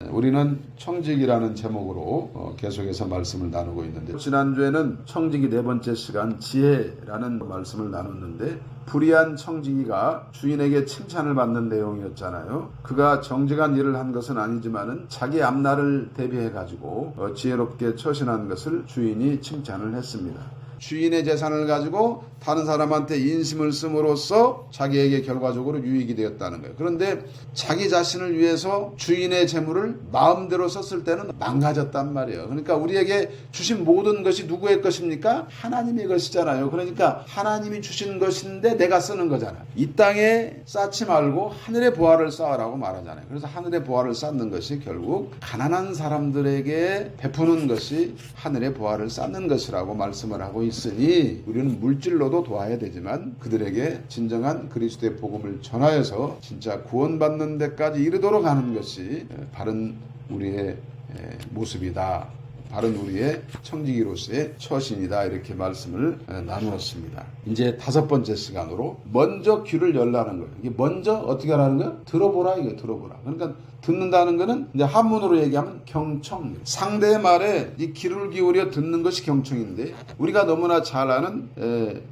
우리는 청직이라는 제목으로 계속해서 말씀을 나누고 있는데, 지난주에는 청직이 네 번째 시간 지혜라는 말씀을 나눴는데, 불의한 청지기가 주인에게 칭찬을 받는 내용이었잖아요. 그가 정직한 일을 한 것은 아니지만은 자기 앞날을 대비해 가지고 지혜롭게 처신한 것을 주인이 칭찬을 했습니다. 주인의 재산을 가지고 다른 사람한테 인심을 씀으로써 자기에게 결과적으로 유익이 되었다는 거예요. 그런데 자기 자신을 위해서 주인의 재물을 마음대로 썼을 때는 망가졌단 말이에요. 그러니까 우리에게 주신 모든 것이 누구의 것입니까? 하나님의 것이잖아요. 그러니까 하나님이 주신 것인데 내가 쓰는 거잖아요. 이 땅에 쌓지 말고 하늘의 보화를 쌓으라고 말하잖아요. 그래서 하늘의 보화를 쌓는 것이 결국 가난한 사람들에게 베푸는 것이 하늘의 보화를 쌓는 것이라고 말씀을 하고 있으니, 우리는 물질로도 도와야 되지만 그들에게 진정한 그리스도의 복음을 전하여서 진짜 구원받는 데까지 이르도록 하는 것이 바른 우리의 모습이다. 바른 우리의 청지기로서의 처신이다. 이렇게 말씀을 나누었습니다. 이제 다섯 번째 시간으로 먼저 귀를 열라는 거예요. 이게 먼저 어떻게 하라는 거예요? 들어보라. 이거 들어보라. 그러니까 듣는다는 거는 이제 한문으로 얘기하면 경청. 상대의 말에 이 귀를 기울여 듣는 것이 경청인데, 우리가 너무나 잘 아는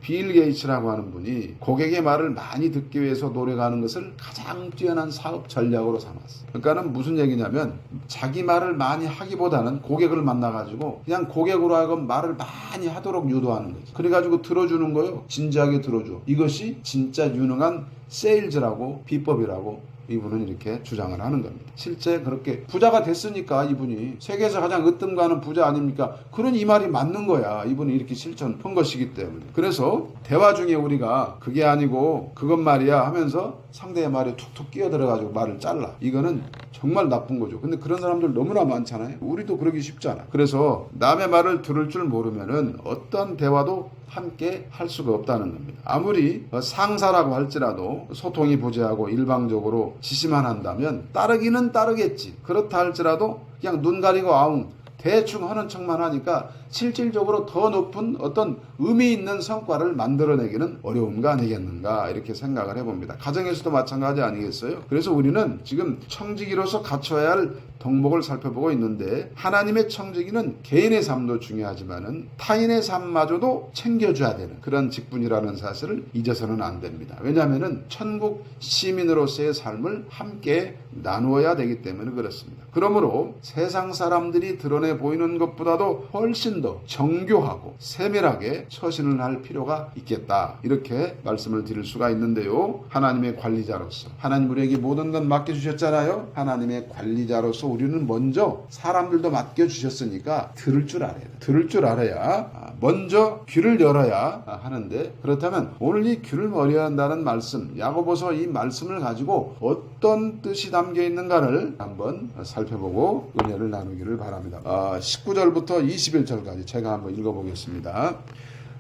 빌 게이츠라고 하는 분이 고객의 말을 많이 듣기 위해서 노력하는 것을 가장 뛰어난 사업 전략으로 삼았어요. 그러니까는 무슨 얘기냐면, 자기 말을 많이 하기보다는 고객을 만나가지고 그냥 고객으로 하여금 말을 많이 하도록 유도하는 거죠. 그래가지고 들어주는 거예요. 진지하게 들어줘. 이것이 진짜 유능한 세일즈라고, 비법이라고 이분은 이렇게 주장을 하는 겁니다. 실제 그렇게 부자가 됐으니까, 이분이 세계에서 가장 으뜸가는 부자 아닙니까? 그런 이 말이 맞는 거야. 이분이 이렇게 실천한 것이기 때문에. 그래서 대화 중에 우리가 그게 아니고 그것 말이야 하면서 상대의 말에 툭툭 끼어들어가지고 말을 잘라. 이거는 정말 나쁜 거죠. 근데 그런 사람들 너무나 많잖아요. 우리도 그러기 쉽잖아. 그래서 남의 말을 들을 줄 모르면은 어떤 대화도 함께 할 수가 없다는 겁니다. 아무리 상사라고 할지라도 소통이 부재하고 일방적으로 지시만 한다면 따르기는 따르겠지. 그렇다 할지라도 그냥 눈 가리고 아웅 대충 하는 척만 하니까 실질적으로 더 높은 어떤 의미 있는 성과를 만들어내기는 어려운 거 아니겠는가, 이렇게 생각을 해봅니다. 가정에서도 마찬가지 아니겠어요? 그래서 우리는 지금 청지기로서 갖춰야 할 덕목을 살펴보고 있는데, 하나님의 청지기는 개인의 삶도 중요하지만은 타인의 삶마저도 챙겨줘야 되는 그런 직분이라는 사실을 잊어서는 안 됩니다. 왜냐하면은 천국 시민으로서의 삶을 함께 나누어야 되기 때문에 그렇습니다. 그러므로 세상 사람들이 드러내 보이는 것보다도 훨씬 더 정교하고 세밀하게 처신을 할 필요가 있겠다, 이렇게 말씀을 드릴 수가 있는데요. 하나님의 관리자로서 하나님 우리에게 모든 것 맡겨주셨잖아요. 하나님의 관리자로서 우리는 먼저 사람들도 맡겨주셨으니까 들을 줄 알아야 돼. 들을 줄 알아야 먼저 귀를 열어야 하는데, 그렇다면 오늘 이 귀를 열어야 한다는 말씀, 야고보서 이 말씀을 가지고 어떤 뜻이 담겨 있는가를 한번 살펴보고 은혜를 나누기를 바랍니다. 19절부터 21절까지 제가 한번 읽어보겠습니다.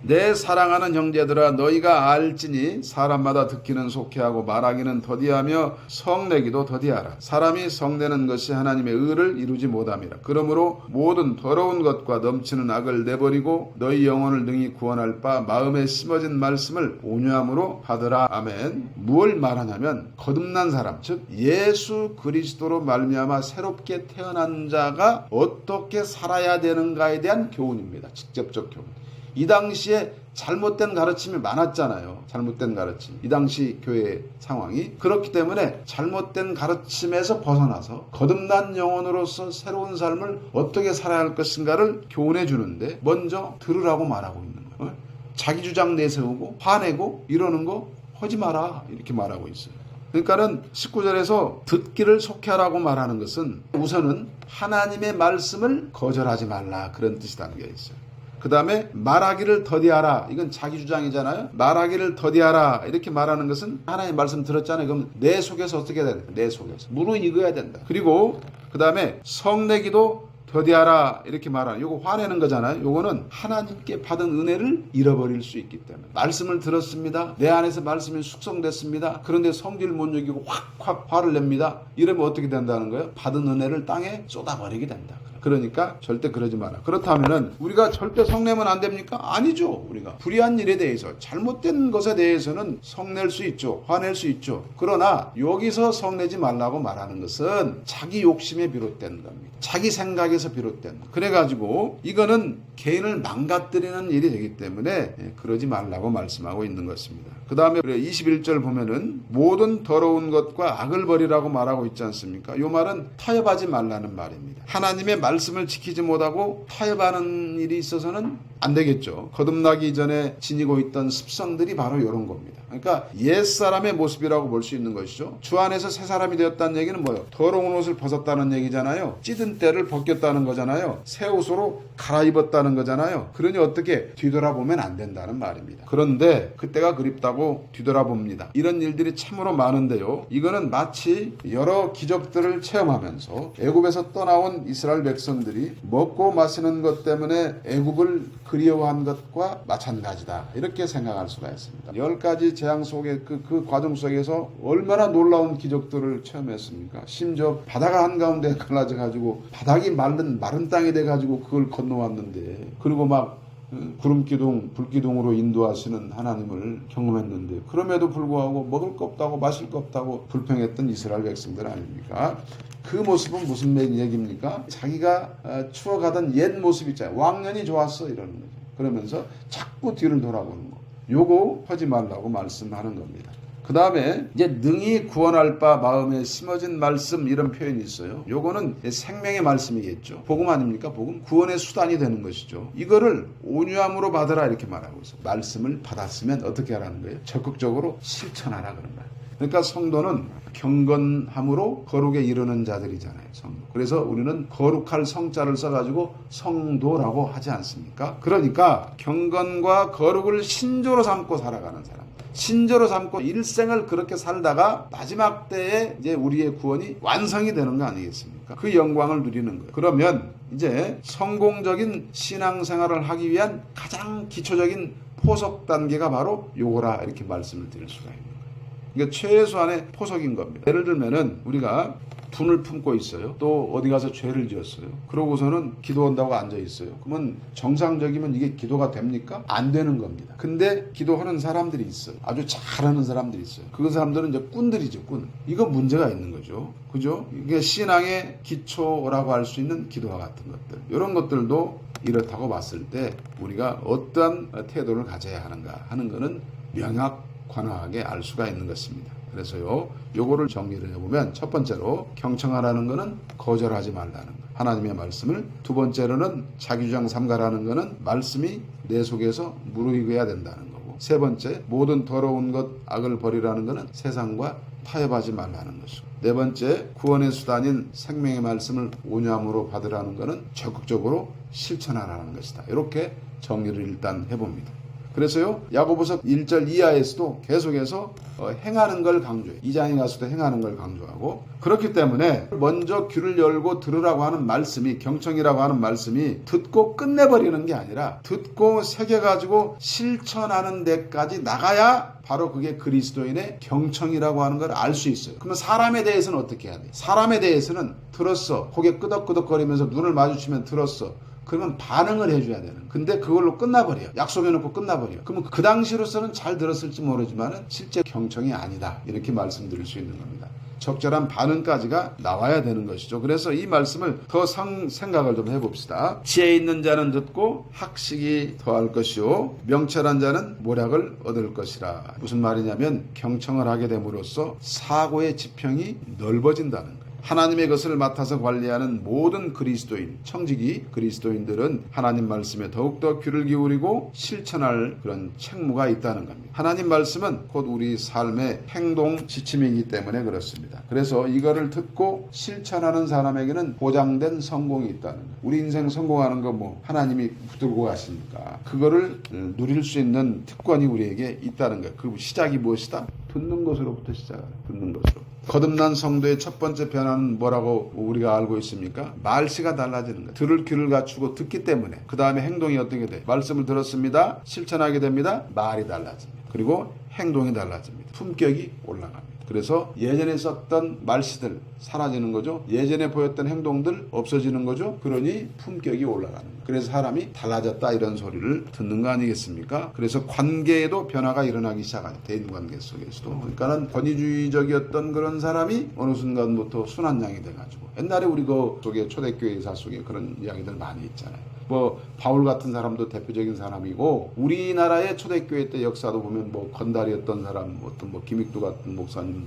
내 사랑하는 형제들아, 너희가 알지니 사람마다 듣기는 속해하고 말하기는 더디하며 성내기도 더디하라. 사람이 성내는 것이 하나님의 의를 이루지 못함이라. 그러므로 모든 더러운 것과 넘치는 악을 내버리고 너희 영혼을 능히 구원할 바 마음에 심어진 말씀을 온유함으로 받으라. 아멘. 무엇을 말하냐면, 거듭난 사람, 즉 예수 그리스도로 말미암아 새롭게 태어난 자가 어떻게 살아야 되는가에 대한 교훈입니다. 직접적 교훈. 이 당시에 잘못된 가르침이 많았잖아요. 잘못된 가르침. 이 당시 교회의 상황이. 그렇기 때문에 잘못된 가르침에서 벗어나서 거듭난 영혼으로서 새로운 삶을 어떻게 살아야 할 것인가를 교훈해 주는데, 먼저 들으라고 말하고 있는 거예요. 자기 주장 내세우고 화내고 이러는 거 하지 마라, 이렇게 말하고 있어요. 그러니까는 19절에서 듣기를 속해하라고 말하는 것은 우선은 하나님의 말씀을 거절하지 말라, 그런 뜻이 담겨 있어요. 그 다음에 말하기를 더디하라. 이건 자기 주장이잖아요. 말하기를 더디하라, 이렇게 말하는 것은 하나님의 말씀 들었잖아요. 그럼 내 속에서 어떻게 해야 된다? 내 속에서 무르익어야 된다. 그리고 그 다음에 성내기도 더디하라, 이렇게 말하는, 요거 화내는 거잖아요. 요거는 하나님께 받은 은혜를 잃어버릴 수 있기 때문에, 말씀을 들었습니다. 내 안에서 말씀이 숙성됐습니다. 그런데 성질 못 여기고 확 화를 냅니다. 이러면 어떻게 된다는 거예요? 받은 은혜를 땅에 쏟아버리게 된다. 그러니까 절대 그러지 마라. 그렇다면은 우리가 절대 성내면 안 됩니까? 아니죠. 우리가 불의한 일에 대해서, 잘못된 것에 대해서는 성낼 수 있죠. 화낼 수 있죠. 그러나 여기서 성내지 말라고 말하는 것은 자기 욕심에 비롯된 겁니다. 자기 생각에서 비롯된. 그래가지고 이거는 개인을 망가뜨리는 일이 되기 때문에 그러지 말라고 말씀하고 있는 것입니다. 그 다음에 21절 보면은 모든 더러운 것과 악을 버리라고 말하고 있지 않습니까? 이 말은 타협하지 말라는 말입니다. 하나님의 말씀을 지키지 못하고 타협하는 일이 있어서는 안 되겠죠. 거듭나기 전에 지니고 있던 습성들이 바로 이런 겁니다. 그러니까 옛사람의 모습이라고 볼 수 있는 것이죠. 주 안에서 새 사람이 되었다는 얘기는 뭐예요? 더러운 옷을 벗었다는 얘기잖아요. 찌든 때를 벗겼다는 거잖아요. 새 옷으로 갈아입었다는 거잖아요. 그러니 어떻게 뒤돌아보면 안 된다는 말입니다. 그런데 그때가 그립다고 뒤돌아봅니다. 이런 일들이 참으로 많은데요. 이거는 마치 여러 기적들을 체험하면서 애굽에서 떠나온 이스라엘 백성들이 먹고 마시는 것 때문에 애굽을 그리워한 것과 마찬가지다. 이렇게 생각할 수가 있습니다. 10가지 재앙 속에 그 과정 속에서 얼마나 놀라운 기적들을 체험했습니까? 심지어 바다가 한가운데 갈라져가지고 바닥이 마른 땅이 돼가지고 그걸 건너왔는데, 그리고 막 구름기둥, 불기둥으로 인도하시는 하나님을 경험했는데, 그럼에도 불구하고 먹을 거 없다고 마실 거 없다고 불평했던 이스라엘 백성들 아닙니까? 그 모습은 무슨 얘기입니까? 자기가 추억하던 옛 모습 있잖아요. 왕년이 좋았어 이러는 거죠. 그러면서 자꾸 뒤를 돌아보는 거. 요거 하지 말라고 말씀하는 겁니다. 그 다음에 이제 능히 구원할 바 마음에 심어진 말씀, 이런 표현이 있어요. 요거는 생명의 말씀이겠죠. 복음 아닙니까? 복음. 구원의 수단이 되는 것이죠. 이거를 온유함으로 받으라 이렇게 말하고 있어요. 말씀을 받았으면 어떻게 하라는 거예요? 적극적으로 실천하라 그런 거예요. 그러니까 성도는 경건함으로 거룩에 이르는 자들이잖아요. 성도. 그래서 우리는 거룩할 성자를 써가지고 성도라고 하지 않습니까? 그러니까 경건과 거룩을 신조로 삼고 살아가는 사람. 신조로 삼고 일생을 그렇게 살다가 마지막 때에 이제 우리의 구원이 완성이 되는 거 아니겠습니까? 그 영광을 누리는 거예요. 그러면 이제 성공적인 신앙생활을 하기 위한 가장 기초적인 포석 단계가 바로 요거라 이렇게 말씀을 드릴 수가 있는 거예요. 그러니까 최소한의 포석인 겁니다. 예를 들면은 우리가 분을 품고 있어요. 또 어디 가서 죄를 지었어요. 그러고서는 기도한다고 앉아 있어요. 그러면 정상적이면 이게 기도가 됩니까? 안 되는 겁니다. 근데 기도하는 사람들이 있어요. 아주 잘하는 사람들이 있어요. 그 사람들은 이제 꾼들이죠, 꾼. 이거 문제가 있는 거죠. 그죠? 이게 신앙의 기초라고 할 수 있는 기도와 같은 것들. 이런 것들도 이렇다고 봤을 때 우리가 어떠한 태도를 가져야 하는가 하는 거는 명확관하게 알 수가 있는 것입니다. 그래서요, 요거를 정리를 해보면 첫 번째로 경청하라는 것은 거절하지 말라는 것. 하나님의 말씀을. 두 번째로는 자기주장 삼가라는 것은 말씀이 내 속에서 무르익어야 된다는 거고. 세 번째, 모든 더러운 것, 악을 버리라는 것은 세상과 타협하지 말라는 것이고. 네 번째, 구원의 수단인 생명의 말씀을 온유함으로 받으라는 것은 적극적으로 실천하라는 것이다. 이렇게 정리를 일단 해봅니다. 그래서요, 야고보서 1절 이하에서도 계속해서 행하는 걸 강조해요. 2장에 가서도 행하는 걸 강조하고, 그렇기 때문에 먼저 귀를 열고 들으라고 하는 말씀이, 경청이라고 하는 말씀이 듣고 끝내버리는 게 아니라 듣고 새겨가지고 실천하는 데까지 나가야 바로 그게 그리스도인의 경청이라고 하는 걸 알 수 있어요. 그러면 사람에 대해서는 어떻게 해야 돼요? 사람에 대해서는 들었어. 고개 끄덕끄덕거리면서 눈을 마주치면 들었어. 그러면 반응을 해줘야 되는. 근데 그걸로 끝나버려요. 약속해놓고 끝나버려요. 그러면 그 당시로서는 잘 들었을지 모르지만 실제 경청이 아니다. 이렇게 말씀드릴 수 있는 겁니다. 적절한 반응까지가 나와야 되는 것이죠. 그래서 이 말씀을 더 생각을 좀 해봅시다. 지혜 있는 자는 듣고 학식이 더할 것이요 명철한 자는 모략을 얻을 것이라. 무슨 말이냐면 경청을 하게 됨으로써 사고의 지평이 넓어진다는 거예요. 하나님의 것을 맡아서 관리하는 모든 그리스도인, 청지기 그리스도인들은 하나님 말씀에 더욱더 귀를 기울이고 실천할 그런 책무가 있다는 겁니다. 하나님 말씀은 곧 우리 삶의 행동 지침이기 때문에 그렇습니다. 그래서 이거를 듣고 실천하는 사람에게는 보장된 성공이 있다는 거예요. 우리 인생 성공하는 거 뭐 하나님이 붙들고 가시니까 그거를 누릴 수 있는 특권이 우리에게 있다는 거예요. 그 시작이 무엇이다? 듣는 것으로부터 시작하는, 듣는 것으로. 거듭난 성도의 첫 번째 변화는 뭐라고 우리가 알고 있습니까? 말씨가 달라지는 거예요. 들을 귀를 갖추고 듣기 때문에. 그 다음에 행동이 어떻게 돼? 말씀을 들었습니다. 실천하게 됩니다. 말이 달라집니다. 그리고 행동이 달라집니다. 품격이 올라갑니다. 그래서 예전에 썼던 말씨들 사라지는 거죠. 예전에 보였던 행동들 없어지는 거죠. 그러니 품격이 올라가는 거예요. 그래서 사람이 달라졌다 이런 소리를 듣는 거 아니겠습니까? 그래서 관계에도 변화가 일어나기 시작하죠. 대인관계 속에서도. 그러니까는 권위주의적이었던 그런 사람이 어느 순간부터 순한 양이 돼가지고, 옛날에 우리 그 속에 초대교회 사 속에 그런 이야기들 많이 있잖아요. 뭐 바울 같은 사람도 대표적인 사람이고, 우리나라의 초대교회 때 역사도 보면 뭐 건달이었던 사람, 어떤 뭐 김익두 같은 목사님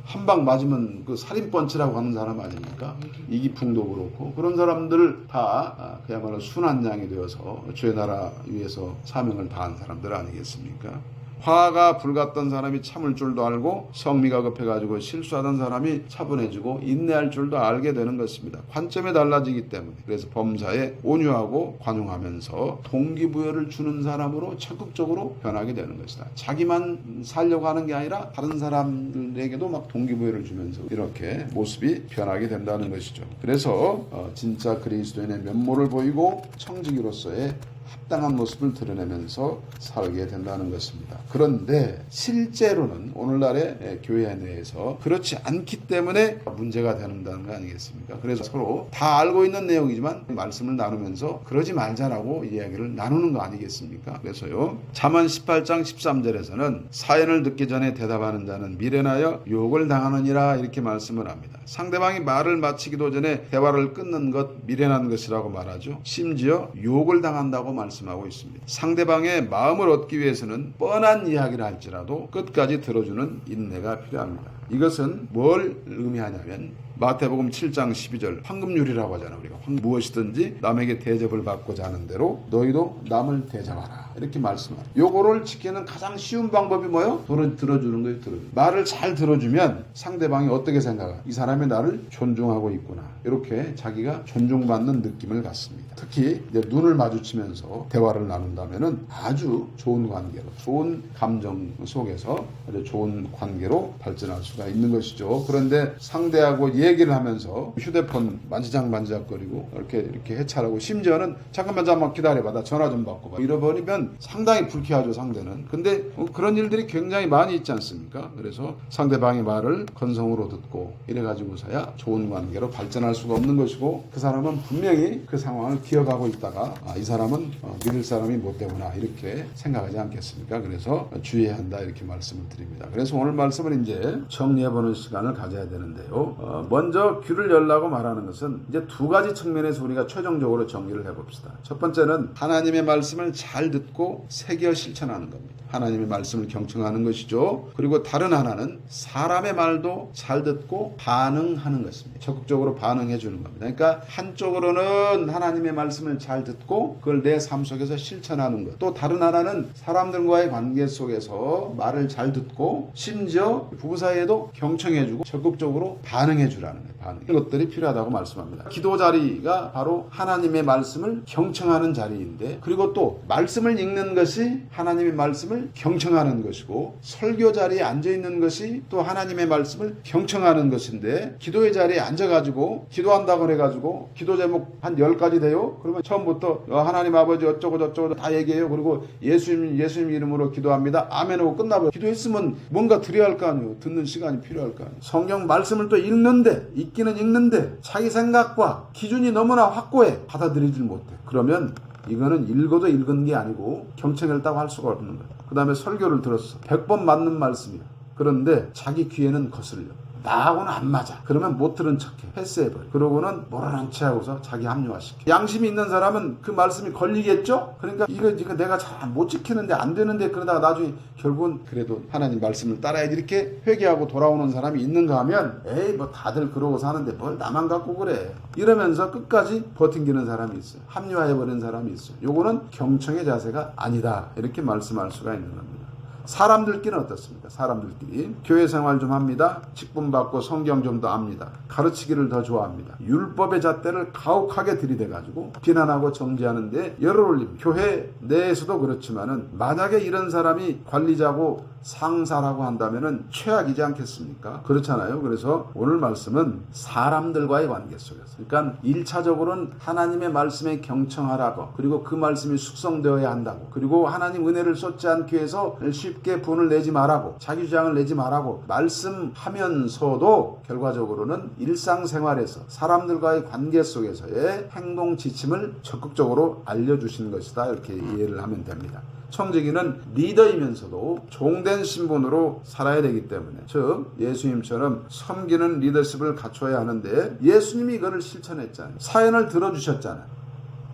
한 방 맞으면 그 살인펀치라고 하는 사람 아닙니까? 이기풍도 그렇고, 그런 사람들 다 그야말로 순한 양이 되어서 주의 나라 위해서 사명을 다한 사람들 아니겠습니까? 화가 불같던 사람이 참을 줄도 알고, 성미가 급해가지고 실수하던 사람이 차분해지고 인내할 줄도 알게 되는 것입니다. 관점이 달라지기 때문에. 그래서 범사에 온유하고 관용하면서 동기부여를 주는 사람으로 적극적으로 변하게 되는 것이다. 자기만 살려고 하는 게 아니라 다른 사람들에게도 막 동기부여를 주면서 이렇게 모습이 변하게 된다는 것이죠. 그래서 진짜 그리스도인의 면모를 보이고 청지기로서의 합당한 모습을 드러내면서 살게 된다는 것입니다. 그런데 실제로는 오늘날의 교회 내에서 그렇지 않기 때문에 문제가 된다는 거 아니겠습니까? 그래서 서로 다 알고 있는 내용이지만 말씀을 나누면서 그러지 말자라고 이야기를 나누는 거 아니겠습니까? 그래서요, 잠언 18장 13절에서는 사연을 듣기 전에 대답하는 자는 미련하여 유혹을 당하느니라 이렇게 말씀을 합니다. 상대방이 말을 마치기도 전에 대화를 끊는 것 미련한 것이라고 말하죠. 심지어 유혹을 당한다고 말씀하고 있습니다. 상대방의 마음을 얻기 위해서는 뻔한 이야기를 할지라도 끝까지 들어주는 인내가 필요합니다. 이것은 뭘 의미하냐면 마태복음 7장 12절 황금률이라고 하잖아. 우리가 무엇이든지 남에게 대접을 받고자 하는 대로 너희도 남을 대접하라 이렇게 말씀하라. 요거를 지키는 가장 쉬운 방법이 뭐예요? 들어주는 거예요. 말을 잘 들어주면 상대방이 어떻게 생각해? 이 사람이 나를 존중하고 있구나, 이렇게 자기가 존중받는 느낌을 갖습니다. 특히 이제 눈을 마주치면서 대화를 나눈다면은 아주 좋은 관계로, 좋은 감정 속에서 아주 좋은 관계로 발전할 수가 있는 것이죠. 그런데 상대하고 얘기를 하면서 휴대폰 만지작거리고 이렇게 해찰하고, 심지어는 잠깐만 기다려봐, 나 전화 좀 받고 봐, 잃어버리면 상당히 불쾌하죠, 상대는. 근데 그런 일들이 굉장히 많이 있지 않습니까? 그래서 상대방의 말을 건성으로 듣고 이래가지고서야 좋은 관계로 발전할 수가 없는 것이고, 그 사람은 분명히 그 상황을 기억하고 있다가 이 사람은 믿을 사람이 못 되구나 이렇게 생각하지 않겠습니까? 그래서 주의해야 한다 이렇게 말씀을 드립니다. 그래서 오늘 말씀을 이제 정리해보는 시간을 가져야 되는데요. 먼저 귀를 열라고 말하는 것은 이제 두 가지 측면에서 우리가 최종적으로 정리를 해봅시다. 첫 번째는 하나님의 말씀을 잘 듣고 새겨 실천하는 겁니다. 하나님의 말씀을 경청하는 것이죠. 그리고 다른 하나는 사람의 말도 잘 듣고 반응하는 것입니다. 적극적으로 반응해 주는 겁니다. 그러니까 한쪽으로는 하나님의 말씀을 잘 듣고 그걸 내 삶 속에서 실천하는 것, 또 다른 하나는 사람들과의 관계 속에서 말을 잘 듣고 심지어 부부 사이에도 경청해 주고 적극적으로 반응해 주라는 거예요. 반응. 이런 것들이 필요하다고 말씀합니다. 기도 자리가 바로 하나님의 말씀을 경청하는 자리인데, 그리고 또 말씀을 읽는 것이 하나님의 말씀을 경청하는 것이고, 설교 자리에 앉아있는 것이 또 하나님의 말씀을 경청하는 것인데, 기도의 자리에 앉아가지고 기도한다고 그래가지고 기도 제목 한 10가지 돼요? 그러면 처음부터 하나님 아버지 어쩌고 저쩌고 다 얘기해요. 그리고 예수님 이름으로 기도합니다, 아멘 하고 끝나버려. 기도했으면 뭔가 드려야 할 거 아니에요. 듣는 시간이 필요할 거 아니에요. 성경 말씀을 또 읽기는 읽는데 자기 생각과 기준이 너무나 확고해. 받아들이질 못해. 그러면 이거는 읽어도 읽은 게 아니고 경청했다고 할 수가 없는 거예요. 그 다음에 설교를 들었어. 100번 맞는 말씀이야. 그런데 자기 귀에는 거슬려. 나하고는 안 맞아. 그러면 못 들은 척해. 패스해버려. 그러고는 모르는 체 하고서 자기 합리화시켜. 양심이 있는 사람은 그 말씀이 걸리겠죠? 그러니까 이거 내가 잘 못 지키는데 안 되는데, 그러다가 나중에 결국은 그래도 하나님 말씀을 따라야지 이렇게 회개하고 돌아오는 사람이 있는가 하면, 에이 뭐 다들 그러고 사는데 뭘 나만 갖고 그래, 이러면서 끝까지 버팅기는 사람이 있어요. 합리화해버리는 사람이 있어요. 요거는 경청의 자세가 아니다 이렇게 말씀할 수가 있는 겁니다. 사람들끼리는 어떻습니까? 사람들끼리 교회 생활 좀 합니다. 직분받고 성경 좀 더 압니다. 가르치기를 더 좋아합니다. 율법의 잣대를 가혹하게 들이대가지고 비난하고 정죄하는데 열을 올립니다. 교회 내에서도 그렇지만은 만약에 이런 사람이 관리자고 상사라고 한다면은 최악이지 않겠습니까? 그렇잖아요. 그래서 오늘 말씀은 사람들과의 관계 속에서, 그러니까 1차적으로는 하나님의 말씀에 경청하라고, 그리고 그 말씀이 숙성되어야 한다고, 그리고 하나님 은혜를 쏟지 않기 위해서 쉽게 분을 내지 말라고, 자기 주장을 내지 말라고 말씀하면서도 결과적으로는 일상생활에서 사람들과의 관계 속에서의 행동 지침을 적극적으로 알려주신 것이다, 이렇게 이해를 하면 됩니다. 청지기는 리더이면서도 종된 신분으로 살아야 되기 때문에, 즉 예수님처럼 섬기는 리더십을 갖춰야 하는데, 예수님이 이거를 실천했잖아요. 사연을 들어주셨잖아요.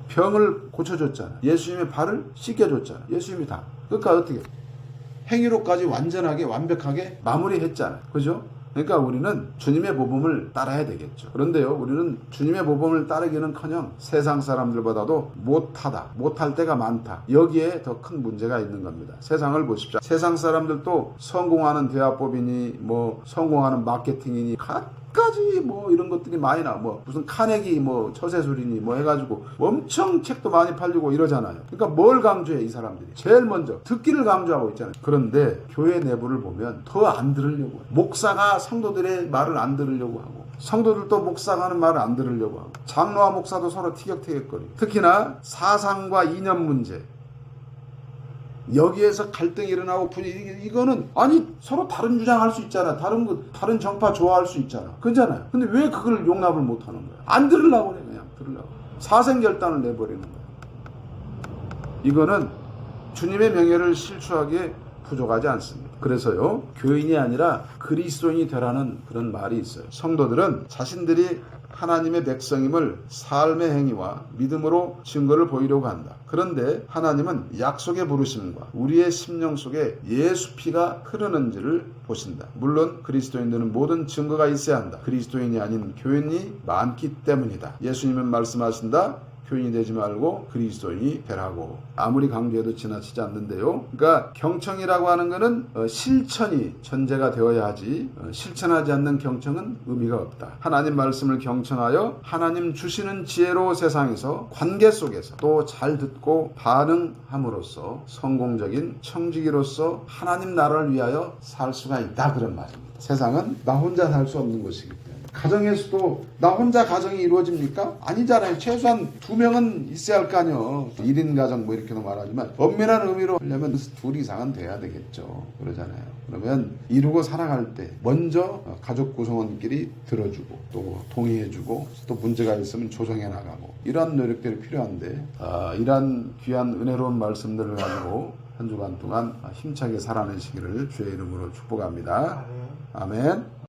병을 고쳐줬잖아요. 예수님의 발을 씻겨줬잖아요. 예수님이 다. 그러니까 어떻게 행위로까지 완전하게 완벽하게 마무리했잖아요. 그죠? 그러니까 우리는 주님의 모범을 따라야 되겠죠. 그런데요, 우리는 주님의 모범을 따르기는커녕 세상 사람들보다도 못할 때가 많다. 여기에 더 큰 문제가 있는 겁니다. 세상을 보십시오. 세상 사람들도 성공하는 대화법이니 성공하는 마케팅이니 갖가지 이런 것들이 많이 나. 무슨 카네기 처세술이니 해가지고 엄청 책도 많이 팔리고 이러잖아요. 그러니까 뭘 강조해 이 사람들이? 제일 먼저 듣기를 강조하고 있잖아요. 그런데 교회 내부를 보면 더 안 들으려고 해요. 목사가 성도들의 말을 안 들으려고 하고, 성도들도 목사가 하는 말을 안 들으려고 하고, 장로와 목사도 서로 티격태격거리고, 특히나 사상과 이념 문제, 여기에서 갈등이 일어나고 이거는 아니 서로 다른 주장할 수 있잖아. 다른 정파 좋아할 수 있잖아. 그렇잖아요. 근데 왜 그걸 용납을 못 하는 거야? 안 들으려고 그래. 그냥 들으려고. 사생결단을 내버리는 거야. 이거는 주님의 명예를 실추하기에 부족하지 않습니다. 그래서요, 교인이 아니라 그리스도인이 되라는 그런 말이 있어요. 성도들은 자신들이 하나님의 백성임을 삶의 행위와 믿음으로 증거를 보이려고 한다. 그런데 하나님은 약속의 부르심과 우리의 심령 속에 예수 피가 흐르는지를 보신다. 물론 그리스도인들은 모든 증거가 있어야 한다. 그리스도인이 아닌 교인이 많기 때문이다. 예수님은 말씀하신다. 교인이 되지 말고 그리스도인이 되라고. 아무리 강조해도 지나치지 않는데요. 그러니까 경청이라고 하는 것은 실천이 전제가 되어야 하지, 실천하지 않는 경청은 의미가 없다. 하나님 말씀을 경청하여 하나님 주시는 지혜로 세상에서 관계 속에서 또 잘 듣고 반응함으로써 성공적인 청지기로서 하나님 나라를 위하여 살 수가 있다, 그런 말입니다. 세상은 나 혼자 살 수 없는 곳이기 때문에. 가정에서도 나 혼자 가정이 이루어집니까? 아니잖아요. 최소한 2명은 있어야 할 거 아니에요. 1인 가정 이렇게도 말하지만 엄밀한 의미로 하려면 2 이상은 돼야 되겠죠. 그러잖아요. 그러면 이루고 살아갈 때 먼저 가족 구성원끼리 들어주고 또 동의해주고 또 문제가 있으면 조정해 나가고, 이러한 노력들이 필요한데, 이러한 귀한 은혜로운 말씀들을 가지고 한 주간 동안 힘차게 살아내시기를 주의 이름으로 축복합니다. 아멘.